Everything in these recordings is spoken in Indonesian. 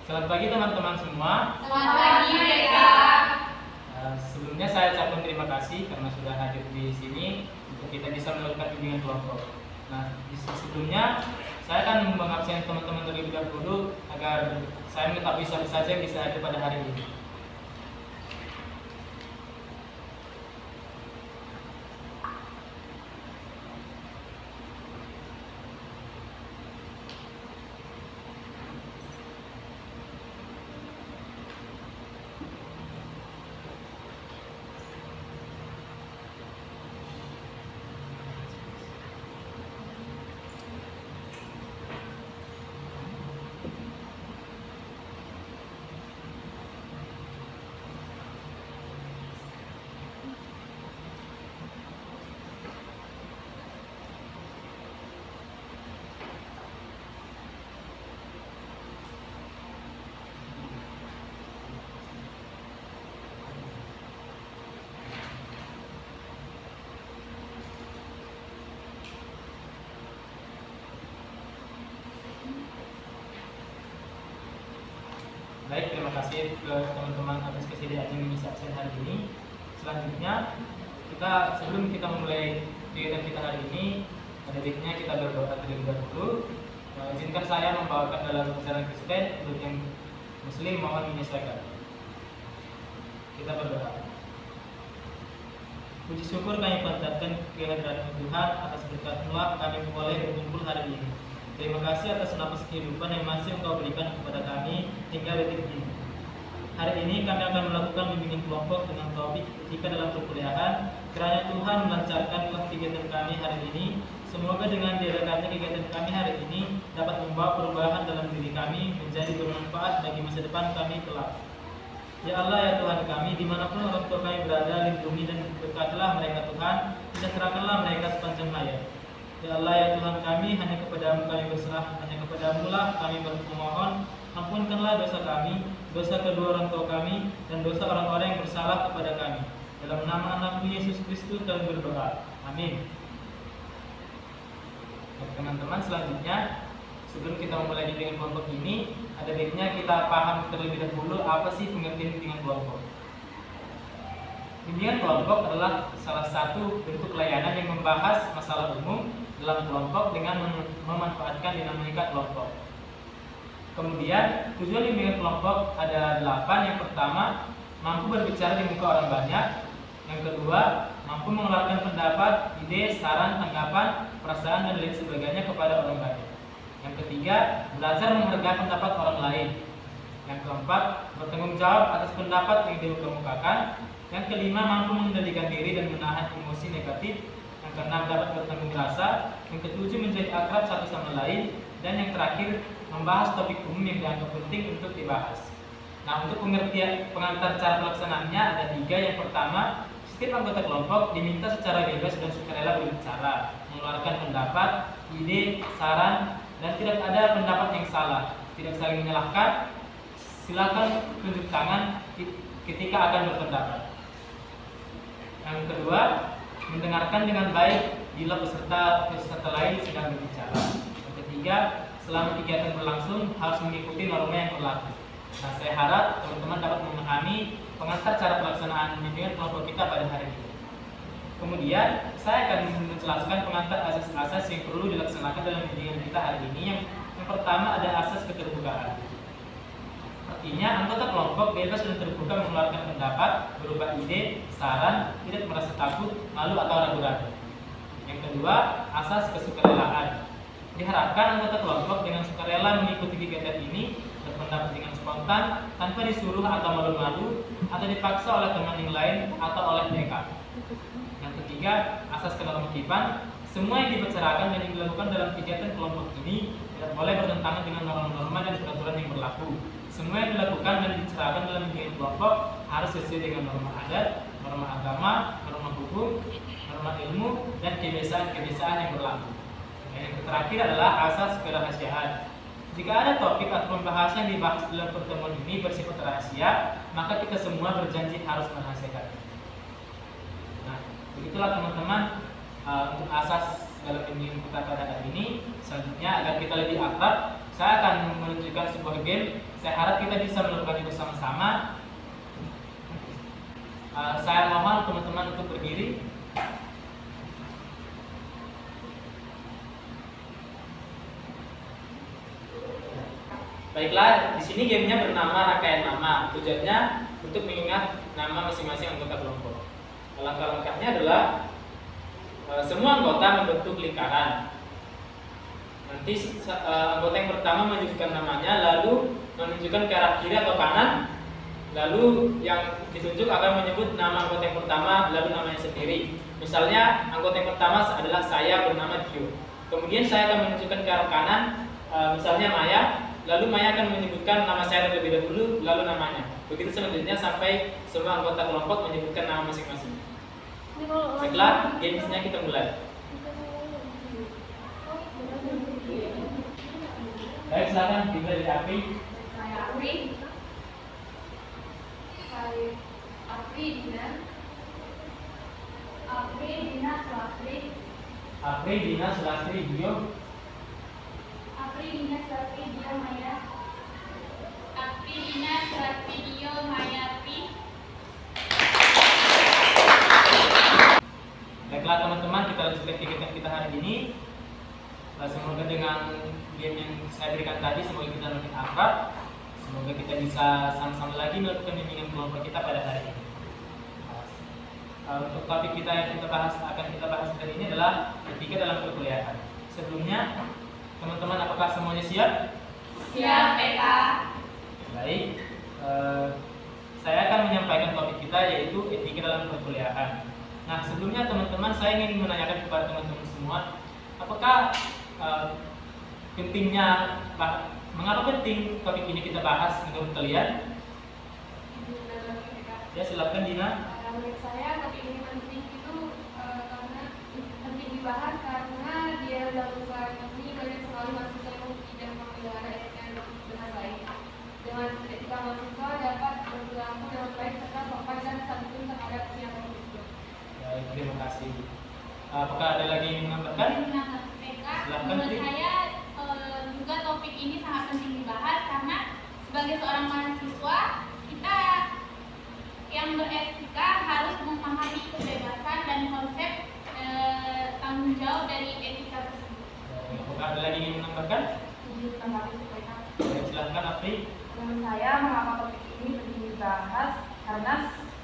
Selamat pagi teman-teman semua. Selamat pagi mereka. Sebelumnya saya ucapkan terima kasih karena sudah hadir di sini untuk kita bisa melakukan bimbingan kelompok. Nah, sebelumnya saya akan mengabsen teman-teman terlebih dahulu agar saya mengetahui siapa saja yang bisa hadir pada hari ini. Baik, terima kasih ke teman-teman atas kesediaan yang mengisi absen hari ini. Selanjutnya, sebelum kita memulai kegiatan kita hari ini, pada baiknya kita berdoa terlebih dahulu. Izinkan saya membawakan dalam ajaran Kristen untuk yang Muslim mohon menyesuaikan. Kita berdoa. Puji syukur kami panjatkan kehadiran Tuhan atas berkat-Mu kami boleh berkumpul hari ini. Terima kasih atas nafas kehidupan yang masih Engkau berikan kepada kami hingga detik ini. Hari ini kami akan melakukan bimbingan kelompok dengan topik etika dalam perkuliahan. Kiranya Tuhan melancarkan kegiatan kami hari ini. Semoga dengan diadakannya kegiatan kami hari ini dapat membawa perubahan dalam diri kami menjadi bermanfaat bagi masa depan kami kelak. Ya Allah ya Tuhan kami, dimanapun orang tua kami berada, lindungi dan berkatilah mereka Tuhan, sejahterakanlah mereka sepanjang hayat. Ya Allah ya Tuhan kami, hanya kepadamu kami berserah, hanya kepadamu lah kami memohon, ampunkanlah dosa kami, dosa kedua orang tua kami, dan dosa orang-orang yang bersalah kepada kami. Dalam nama anakmu Yesus Kristus kami berdoa. Amin. Teman-teman, selanjutnya sebelum kita memulai bimbingan kelompok ini, ada baiknya kita paham terlebih dahulu apa sih pengertian bimbingan kelompok. Bimbingan kelompok adalah salah satu bentuk layanan yang membahas masalah umum dalam kelompok dengan memanfaatkan dinamika kelompok. Kemudian tujuan bimbingan kelompok ada 8. Yang pertama, mampu berbicara di muka orang banyak. Yang kedua, mampu mengeluarkan pendapat, ide, saran, tanggapan, perasaan dan lain sebagainya kepada orang banyak. Yang ketiga, belajar menghargai pendapat orang lain. Yang keempat, bertanggung jawab atas pendapat yang dikemukakan. Yang kelima, mampu mengendalikan diri dan menahan emosi negatif. Yang keenam, dapat bertanggung rasa. Yang ketujuh, menjadi akrab satu sama lain. Dan yang terakhir, membahas topik umum yang dianggap penting untuk dibahas. Nah, untuk pengantar cara pelaksanaannya ada 3. Yang pertama, setiap anggota kelompok diminta secara bebas dan sukarela berbicara, mengeluarkan pendapat, ide, saran, dan tidak ada pendapat yang salah, tidak saling menyalahkan. Silakan tunjuk tangan ketika akan berpendapat. Yang kedua, mendengarkan dengan baik bila peserta lain sedang berbicara. Yang ketiga, selama kegiatan berlangsung harus mengikuti norma yang berlaku. Nah, saya harap teman-teman dapat memahami pengantar cara pelaksanaan bimbingan kelompok kita pada hari ini. Kemudian, saya akan menjelaskan pengantar asas-asas yang perlu dilaksanakan dalam bimbingan kita hari ini. Yang pertama ada asas keterbukaan. Artinya, anggota kelompok bebas dan terbuka mengeluarkan pendapat berupa ide, saran, tidak merasa takut, malu atau ragu-ragu. Yang kedua, asas kesukarelaan. Diharapkan anggota kelompok dengan sukarela mengikuti kegiatan ini, berpendapat dengan spontan, tanpa disuruh atau malu-malu, atau dipaksa oleh teman yang lain atau oleh mereka. Yang ketiga, asas kenormatifan. Semua yang dibicarakan dan yang dilakukan dalam kegiatan kelompok ini tidak boleh bertentangan dengan norma-norma dan peraturan yang berlaku. Semua yang dilakukan dan dibicarakan dalam kegiatan kelompok harus sesuai dengan norma adat, norma agama, norma hukum, norma ilmu, dan kebiasaan-kebiasaan yang berlaku. Dan yang terakhir adalah asas kerahasiaan. Jika ada topik atau pembahasan yang dibahas dalam pertemuan ini bersifat rahasia, maka kita semua berjanji harus merahasiakannya. Nah, begitulah teman-teman untuk asas dalam bimbingan kita pada hari ini. Selanjutnya, agar kita lebih akrab, saya akan menunjukkan sebuah game. Saya harap kita bisa melakukan itu bersama-sama. Saya mohon teman-teman untuk berdiri. Baiklah, di sini gamenya bernama Rangkaian Nama. Tujuannya untuk mengingat nama masing-masing anggota kelompok. Langkah lengkapnya adalah semua anggota membentuk lingkaran. Nanti anggota yang pertama menunjukkan namanya, lalu menunjukkan ke arah kiri atau kanan, lalu yang ditunjuk akan menyebut nama anggota yang pertama, lalu namanya sendiri. Misalnya anggota yang pertama adalah saya bernama Dio. Kemudian saya akan menunjukkan ke arah kanan, misalnya Maya, lalu Maya akan menyebutkan nama saya terlebih dahulu, lalu namanya. Begitu selanjutnya sampai semua anggota kelompok menyebutkan nama masing-masing. Baiklah, gamesnya kita mulai. Baik, silakan dimulai dari Apri. Saya Apri. Saya Apri Dina. Apri Dina Sulastri. Apri Dina Sulastri Dio. Apri Dina Sulastri Dio Maya. Apri Dina Sulastri Dio Maya Apri. Baiklah teman-teman, kita lanjutkan kegiatan kita hari ini. Semoga dengan game yang saya berikan tadi, semoga kita makin akrab. Semoga kita bisa sama-sama lagi melakukan bimbingan kelompok kita pada hari ini. Untuk topik kita yang akan kita bahas hari ini adalah etika dalam perkuliahan. Sebelumnya, teman-teman apakah semuanya siap? Siap, PK. Baik, saya akan menyampaikan topik kita yaitu etika dalam perkuliahan. Nah, sebelumnya teman-teman, saya ingin menanyakan kepada teman-teman semua, apakah mengapa penting topik ini kita bahas menurut kalian? Ya, silakan Dina. Menurut saya topik ini penting itu karena penting dibahas karena dia dalam sekolah ini banyak sekali mahasiswa yang tidak memelihara etika dengan baik. Dengan etika mahasiswa dapat berperilaku dengan baik serta sopan dan santun terhadap siapa pun. Baik, terima kasih. Apakah ada lagi yang menambahkan? Menurut saya juga topik ini sangat penting dibahas karena sebagai seorang mahasiswa kita yang beretika harus memahami kebebasan dan konsep tanggung jawab dari etika tersebut. Apakah ada lagi yang menambahkan? Silakan Apri. Menurut saya mengapa topik ini penting dibahas karena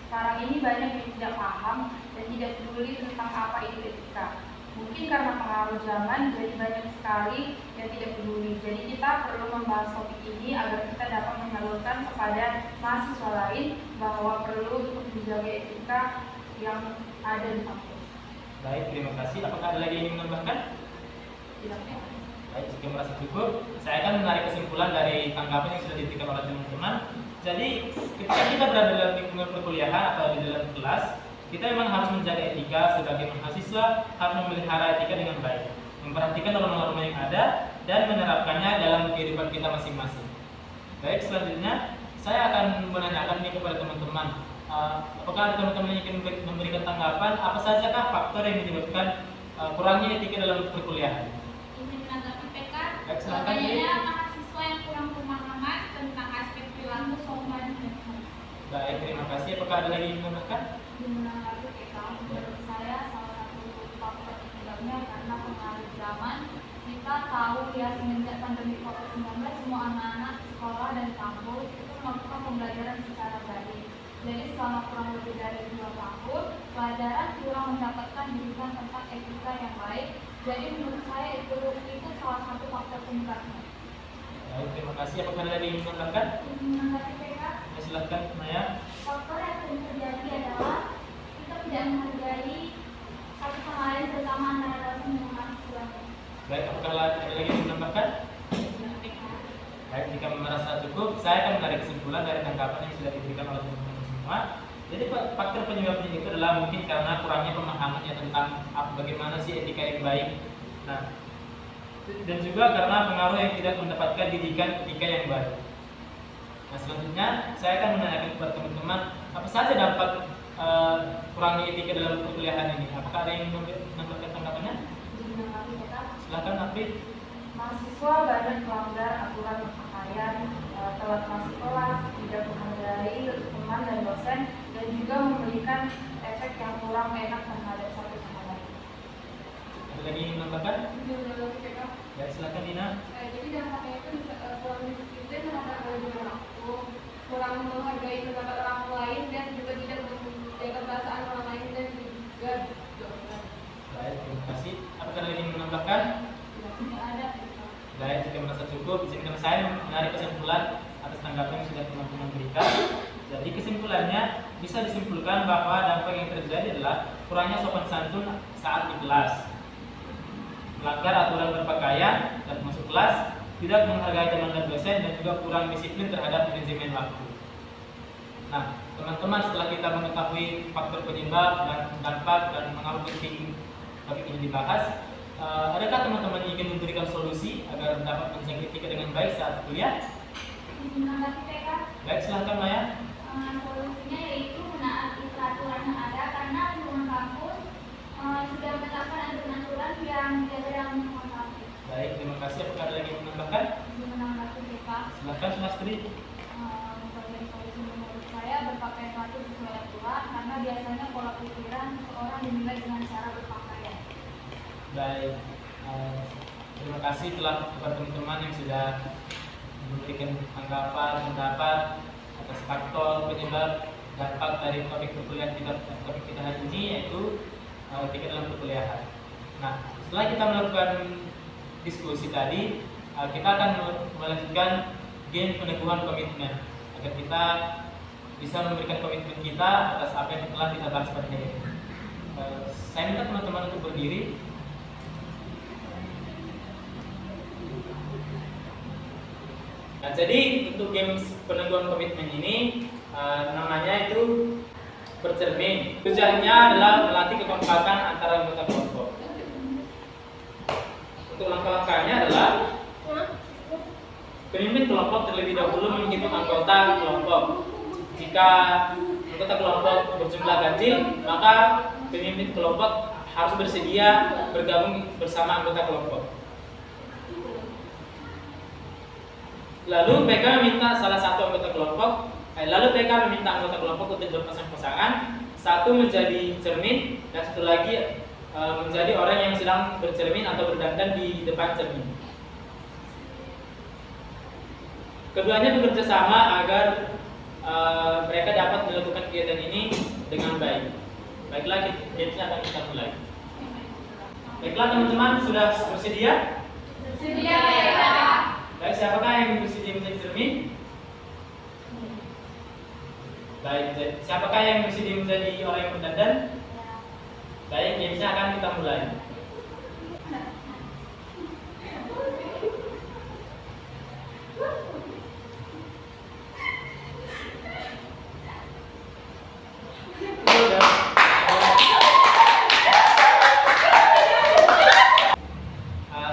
sekarang ini banyak yang tidak paham dan tidak peduli tentang apa itu etika. Mungkin karena pengaruh zaman jadi banyak sekali yang tidak peduli. Jadi kita perlu membahas topik ini agar kita dapat menyalurkan kepada mahasiswa lain bahwa perlu untuk menjaga etika yang ada di kampus. Baik, terima kasih. Apakah ada lagi yang menambahkan? Tidak. Baik, jika merasa cukup, saya akan menarik kesimpulan dari tanggapan yang sudah diberikan oleh teman-teman. Jadi, ketika kita berada dalam lingkungan perkuliahan atau di dalam kelas, kita memang harus menjaga etika sebagai mahasiswa, harus memelihara etika dengan baik, memperhatikan norma-norma yang ada, dan menerapkannya dalam kehidupan kita masing-masing. Baik, selanjutnya saya akan menanyakan ini kepada teman-teman. Apakah ada teman-teman yang ingin memberikan tanggapan apa sajakah faktor yang menyebabkan kurangnya etika dalam perkuliahan? Ini menanggapi PK. Baik, silakan. Adanya mahasiswa yang kurang pemahaman tentang aspek perilaku sopan dan santun. Baik, terima kasih. Apakah ada lagi yang menambahkan? Menanggapi PK, menurut saya salah satu faktor penyebabnya karena pengaruh zaman. Kita tahu ya semenjak pandemi COVID-19 semua anak-anak sekolah dan kampus itu melakukan pembelajaran secara daring. Jadi selama kurang lebih dari 2 tahun, pelajaran kurang mendapatkan didikan tentang etika yang baik. Jadi menurut saya itu salah satu faktor penyebabnya. Baik, terima kasih. Apakah ada lagi yang menambahkan? Menanggapi PK, Ya, silahkan Maya. faktor yang sering terjadi adalah kita tidak menghargai satu sama lain terutama antara dosen dan mahasiswa. Baik, apakah ada lagi yang menambahkan? Baik, jika merasa cukup, saya akan menarik kesimpulan dari tanggapan yang sudah diberikan oleh teman-teman semua. Jadi faktor penyebabnya itu adalah mungkin karena kurangnya pemahamannya tentang bagaimana sih etika yang baik. Nah, dan juga karena pengaruh yang tidak mendapatkan didikan etika yang baik. Nah, selanjutnya saya akan menanyakan kepada teman-teman apa saja dampak kurangnya etika dalam perkuliahan ini. Apakah ada yang menambahkan tanggapannya? Menanggapi PK, Silakan Apri. Mahasiswa banyak melanggar aturan berpakaian, telat masuk kelas, tidak menghargai teman dan dosen, dan juga memberikan efek yang kurang enak terhadap satu sama lain. Ada lagi yang menambahkan? Menurut PK, Ya, silakan Dina. jadi dampaknya itu kurang disiplin terhadap manajemen waktu, kurang menghargai pendapat orang lain, dan juga tidak menjaga perasaan orang lain dan juga dosen. Baik, terima kasih. Apakah ada lagi yang menambahkan? Tidak ada. Baik, jika merasa cukup, izinkan saya menarik kesimpulan atas tanggapan yang sudah teman-teman berikan. Jadi kesimpulannya bisa disimpulkan bahwa dampak yang terjadi adalah kurangnya sopan santun saat di kelas, melanggar aturan berpakaian dan masuk kelas, tidak menghargai teman dan dosen, dan juga kurang disiplin terhadap manajemen waktu. Nah, teman-teman, setelah kita mengetahui faktor penyebab dan dampak dan mengapa penting topik ini dibahas, adakah teman-teman ingin memberikan solusi agar dapat menjangkau etika dengan baik saat kuliah? Menanggapi PK, Baik, silahkan Maya. solusinya yaitu menaati peraturan yang ada karena lingkungan kampus sudah menetapkan aturan-aturan yang menjaga dalam lingkungan kampus. Baik, terima kasih. Apakah ada lagi yang menambahkan? Menanggapi PK, Silahkan Sulastri. sebagai solusi menurut saya berpakaian patuh sesuai aturan karena biasanya pola pikiran seseorang dinilai dengan cara berpakaian. Baik, terima kasih telah kepada teman-teman yang sudah memberikan tanggapan, pendapat atas faktor penyebab dampak dari topik perkuliahan kita hari ini, yaitu etika dalam perkuliahan. Nah, setelah kita melakukan diskusi tadi, kita akan melanjutkan game peneguhan komitmen agar kita bisa memberikan komitmen kita atas apa yang telah kita bahas pada hari ini. Saya minta teman-teman untuk berdiri. Nah, jadi untuk game peneguhan komitmen ini namanya itu bercermin. Tujuannya adalah melatih kekompakan antara anggota kelompok. Untuk langkah-langkahnya adalah pemimpin kelompok terlebih dahulu menghitung anggota kelompok. Jika anggota kelompok berjumlah ganjil, maka pemimpin kelompok harus bersedia bergabung bersama anggota kelompok. Lalu PK meminta salah satu anggota kelompok, meminta anggota kelompok untuk berpasang-pasangan, satu menjadi cermin dan satu lagi menjadi orang yang sedang bercermin atau berdandan di depan cermin. Keduanya bekerja sama agar mereka dapat melakukan kegiatan ini dengan baik. Baiklah, gamesnya akan kita mulai. Baiklah teman-teman, sudah bersedia? Bersedia ya. Baik, siapakah yang bersedia menjadi cermin? Baik, siapakah yang bersedia menjadi orang yang berdandan? Baik, gamesnya akan kita mulai.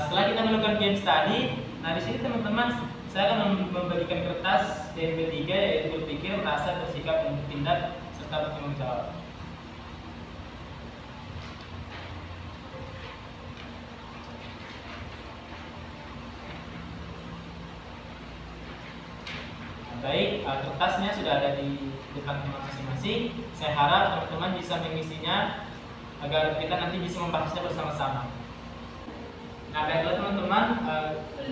Setelah kita melakukan games tadi, nah di sini teman-teman saya akan membagikan kertas DMP3, yaitu berpikir, merasa, bersikap, dan bertindak serta bertanggung jawab. Baik, kertasnya sudah ada di depan teman masing-masing. Saya harap teman-teman bisa mengisinya agar kita nanti bisa membahasnya bersama-sama. Nah, baiklah teman-teman,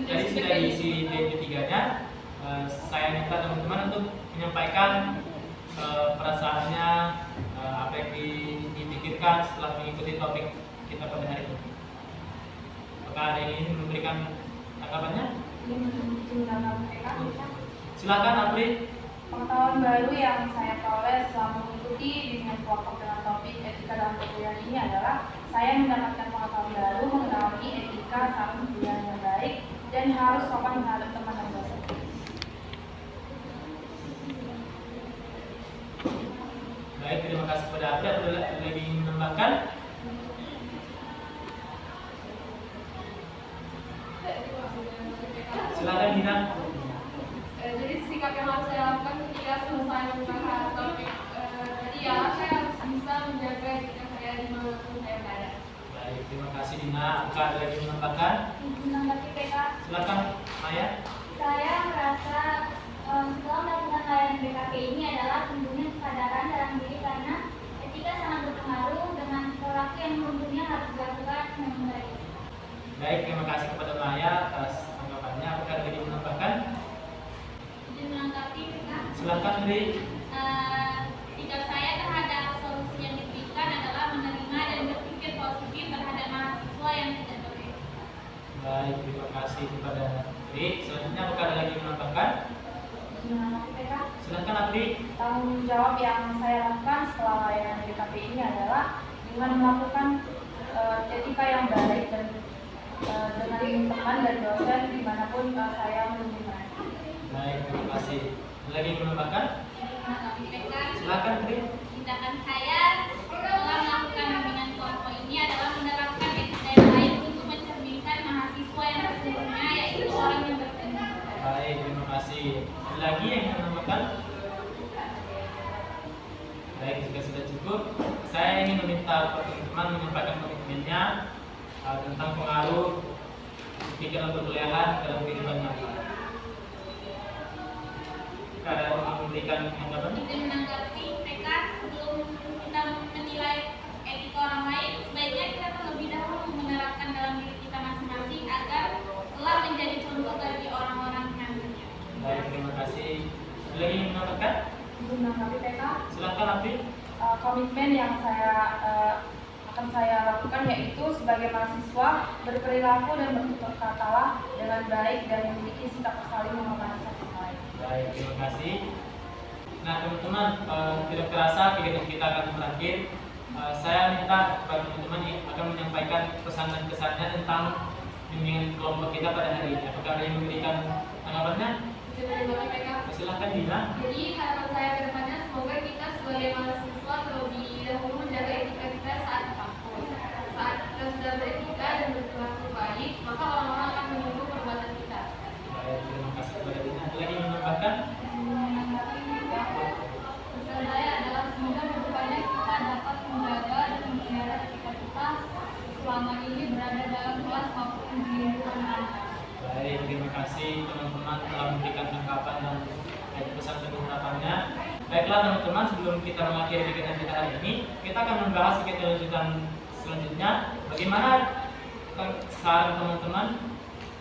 jadi sudah diisi DP3-nya. Saya minta teman-teman untuk menyampaikan perasaannya, apa yang dipikirkan setelah mengikuti topik kita pada hari ini. Apakah ada yang ingin memberikan tanggapannya? Silakan, Apri. Pengetahuan baru yang saya peroleh selama mengikuti dengan kelompok dengan topik etika dalam perkuliahan ini adalah saya mendapatkan pengetahuan baru mengenai etika saat perkuliahan yang baik dan harus sopan terhadap teman dan dosen. Baik, terima kasih kepada Apri. Ada lagi ingin menambahkan? Silakan, Dina. Jadi sikap yang harus saya lakukan ketika selesai membahas topik tadi ya, saya harus bisa menjaga etika saya di mana pun saya berada. Baik, terima kasih Dina. Apakah ada lagi menambahkan? Menanggapi PK, Silakan Maya. saya merasa setelah melakukan layanan BKP ini adalah tumbuhnya kesadaran dalam diri karena etika sangat berpengaruh dengan perilaku yang tentunya harus dilakukan dengan baik. Baik, terima kasih kepada Maya atas tanggapannya. Apakah ada lagi menambahkan? Izin menanggapi PK. Silakan Dri. Sikap saya terhadap solusi yang diberikan adalah menerima dan berpikir positif terhadap mahasiswa yang tidak terbaik. Baik, terima kasih kepada Dri. Selanjutnya apakah ada lagi menambahkan? Menanggapi PK, Silakan Abdi. Tanggung jawab yang saya lakukan setelah layanan BKP ini adalah dengan melakukan etika yang baik dan dengan teman dan dosen dimanapun saya menemui mereka. Baik, terima kasih. Ada lagi yang menambahkan? Menanggapi PK, Silakan Dri. tindakan saya setelah melakukan bimbingan kelompok ini adalah menerapkan etika yang baik untuk mencerminkan mahasiswa yang sesungguhnya, yaitu orang yang berpendidikan. Baik, terima kasih. Ada lagi yang ingin menambahkan? Baik, jika sudah cukup, saya ingin meminta teman-teman menyampaikan komitmennya tentang pengaruh pikiran perkuliahan dalam kehidupan nyata. Ada yang memberikan tanggapan? Izin menanggapi PK, sebelum kita menilai etika orang lain, sebaiknya kita terlebih dahulu menerapkan dalam diri kita masing-masing agar telah menjadi contoh bagi orang-orang nantinya. Baik, terima kasih. Ada lagi yang menambahkan? Untuk menanggapi PK, Silakan Abdi. komitmen yang akan saya lakukan yaitu sebagai mahasiswa berperilaku dan bertutur katalah dengan baik dan memiliki sikap saling menghormati satu sama lain. Baik, terima kasih. Nah teman-teman, tidak terasa kegiatan kita akan berakhir. Saya minta kepada teman-teman yang akan menyampaikan pesan dan kesannya tentang bimbingan kelompok kita pada hari ini. Apakah ada yang memberikan tanggapannya? Izin menanggapi PK. Silakan Dina. Jadi harapan saya ke depannya semoga kita sebagai mahasiswa terlebih dahulu menjaga etika kita saat di kampus. Saat kita sudah beretika dan berperilaku baik, maka orang-orang akan menunggu perbuatan kita. Baik, terima kasih kepada Dina. Ada lagi yang menambahkan? Menanggapi PK, pesan saya adalah semoga kedepannya kita dapat menjaga dan memelihara etika kita selama ini berada dalam kelas maupun di lingkungan kampus. Baik, terima kasih teman-teman telah memberikan tanggapan dan pesan penerapannya. Baiklah teman-teman, sebelum kita mengakhiri kegiatan kita hari ini, kita akan membahas kegiatan lanjutan selanjutnya. Bagaimana saran teman-teman?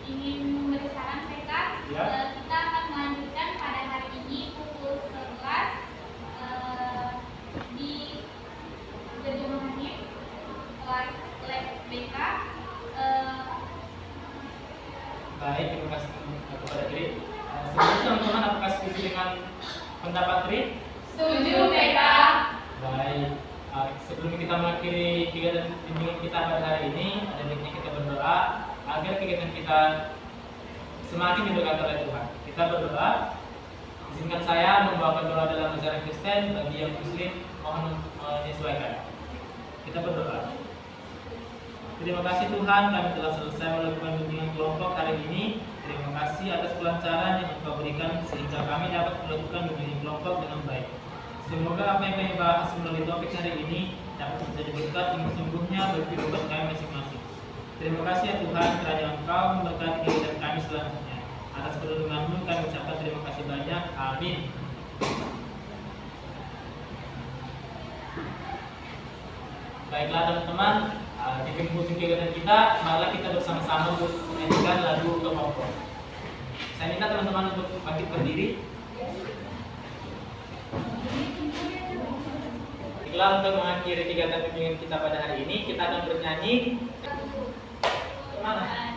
Ingin memberi saran PK, Ya. kita akan melanjutkan pada hari ini pukul 11 di gedung Hanif, kelas lab BK. Baik, terima kasih kepada Tri. Selanjutnya teman-teman, apakah setuju dengan pendapat Tri? Setuju PK. Baik, sebelum kita mengakhiri kegiatan bimbingan kita pada hari ini, ada baiknya kita berdoa agar kegiatan kita semakin diberkati oleh Tuhan. Kita berdoa. Izinkan saya membawakan doa dalam ajaran Kristen, bagi yang Muslim mohon menyesuaikan. Kita berdoa. Terima kasih Tuhan, kami telah selesai melakukan bimbingan kelompok hari ini. Terima kasih atas kelancaran yang Engkau berikan sehingga kami dapat melakukan bimbingan kelompok dengan baik. Semoga apa yang kami bahas melalui topik hari ini dapat menjadi berkat yang sesungguhnya bagi kehidupan kami masing-masing. Terima kasih ya Tuhan, kiranya Engkau memberkati kehidupan kami selanjutnya. Atas perlindungan-Mu kami ucapkan terima kasih banyak. Amin. Baiklah teman-teman, di penghujung kegiatan kita, marilah kita bersama-sama untuk menyanyikan lagu kelompok. Saya minta teman-teman untuk bangkit berdiri. Baiklah, untuk mengakhiri kegiatan bimbingan kita pada hari ini, kita akan bernyanyi. Kemana?